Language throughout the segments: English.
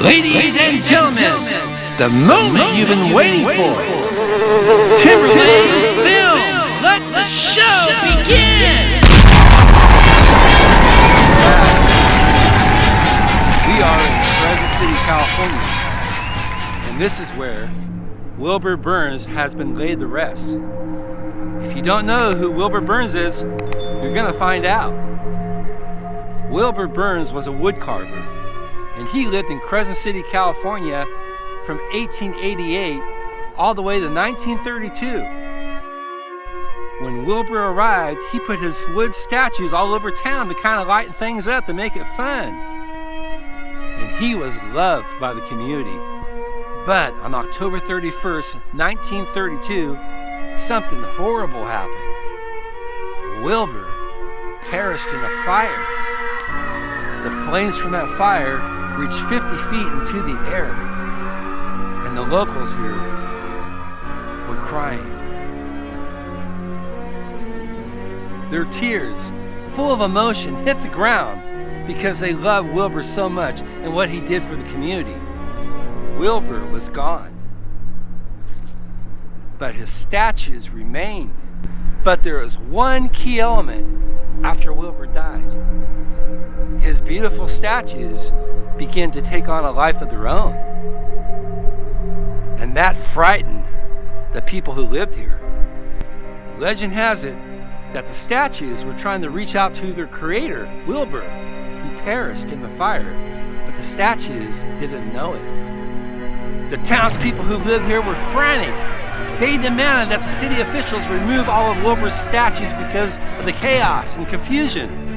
Ladies and gentlemen, the moment you've been waiting for. Timberlane Films, let the show begin! We are in Crescent City, California, and this is where Wilbur Burns has been laid to rest. If you don't know who Wilbur Burns is, you're gonna find out. Wilbur Burns was a woodcarver, and he lived in Crescent City, California from 1888 all the way to 1932. When Wilbur arrived, he put his wood statues all over town to kind of lighten things up, to make it fun. And he was loved by the community. But on October 31st, 1932, something horrible happened. Wilbur perished in a fire. The flames from that fire reached 50 feet into the air, and the locals here were crying. Their tears, full of emotion, hit the ground because they loved Wilbur so much and what he did for the community. Wilbur was gone, but his statues remained. But there was one key element after Wilbur died. His beautiful statues began to take on a life of their own. And that frightened the people who lived here. Legend has it that the statues were trying to reach out to their creator, Wilbur, who perished in the fire, but the statues didn't know it. The townspeople who lived here were frantic. They demanded that the city officials remove all of Wilbur's statues because of the chaos and confusion.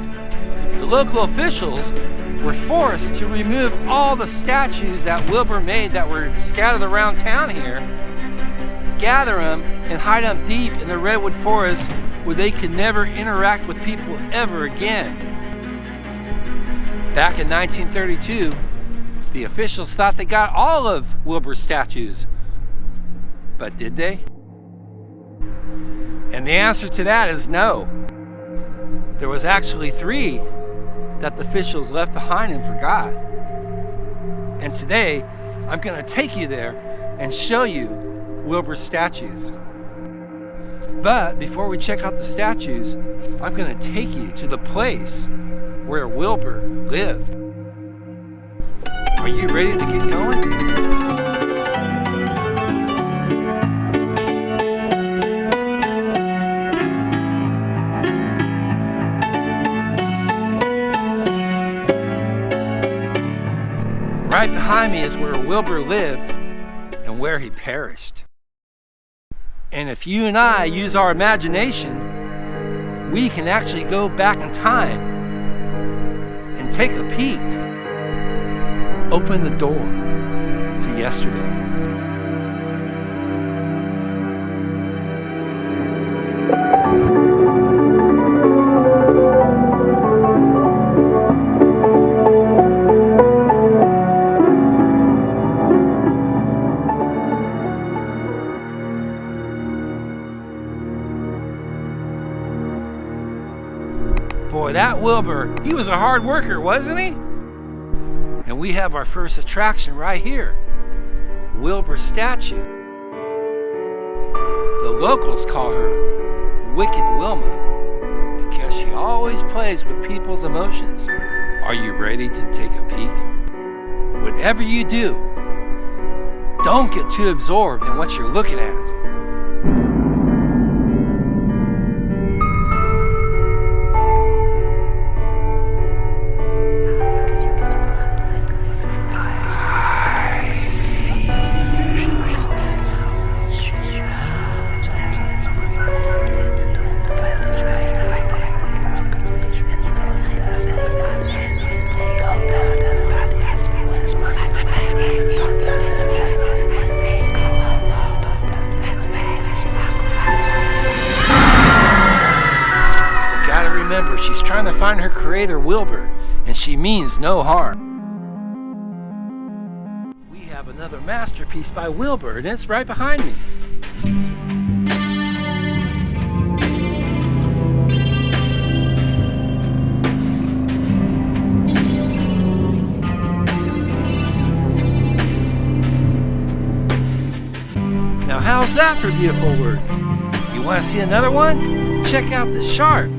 The local officials were forced to remove all the statues that Wilbur made that were scattered around town here, gather them and hide them deep in the redwood forest where they could never interact with people ever again. Back in 1932, the officials thought they got all of Wilbur's statues, but did they? And the answer to that is no. There was actually 3 that the officials left behind and forgot. And today, I'm going to take you there and show you Wilbur's statues. But before we check out the statues, I'm going to take you to the place where Wilbur lived. Are you ready to get going? Right behind me is where Wilbur lived and where he perished. And if you and I use our imagination, we can actually go back in time and take a peek. Open the door to yesterday. Boy, that Wilbur, he was a hard worker, wasn't he? And we have our first attraction right here, Wilbur's statue. The locals call her Wicked Wilma because she always plays with people's emotions. Are you ready to take a peek? Whatever you do, don't get too absorbed in what you're looking at. Remember, she's trying to find her creator, Wilbur, and she means no harm. We have another masterpiece by Wilbur, and it's right behind me. how's that for beautiful work? You want to see another one? Check out the shark.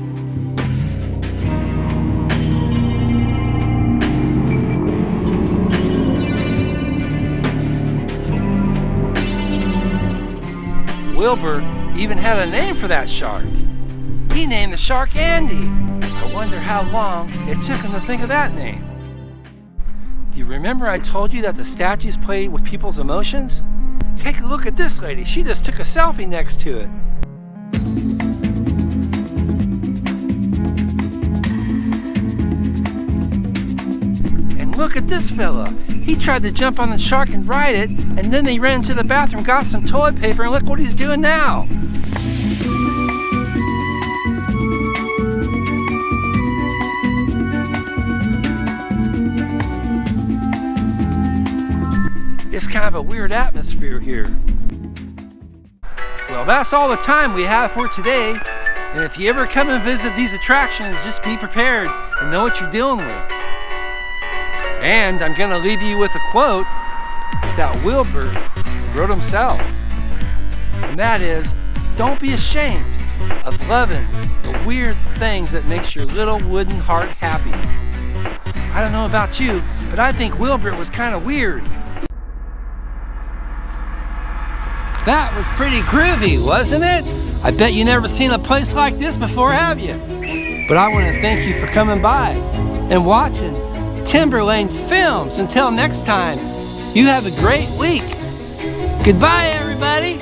Wilbur even had a name for that shark. He named the shark Andy. I wonder how long it took him to think of that name. Do you remember I told you that the statues played with people's emotions? Take a look at this lady. She just took a selfie next to it. And look at this fella. He tried to jump on the shark and ride it, and then they ran into the bathroom, got some toilet paper, and look what he's doing now. It's kind of a weird atmosphere here. Well, that's all the time we have for today. And if you ever come and visit these attractions, just be prepared and know what you're dealing with. And I'm going to leave you with a quote that Wilbur wrote himself. And that is, don't be ashamed of loving the weird things that makes your little wooden heart happy. I don't know about you, but I think Wilbur was kind of weird. That was pretty groovy, wasn't it? I bet you never seen a place like this before, have you? But I want to thank you for coming by and watching Timberlane Films. Until next time, you have a great week. Goodbye, everybody.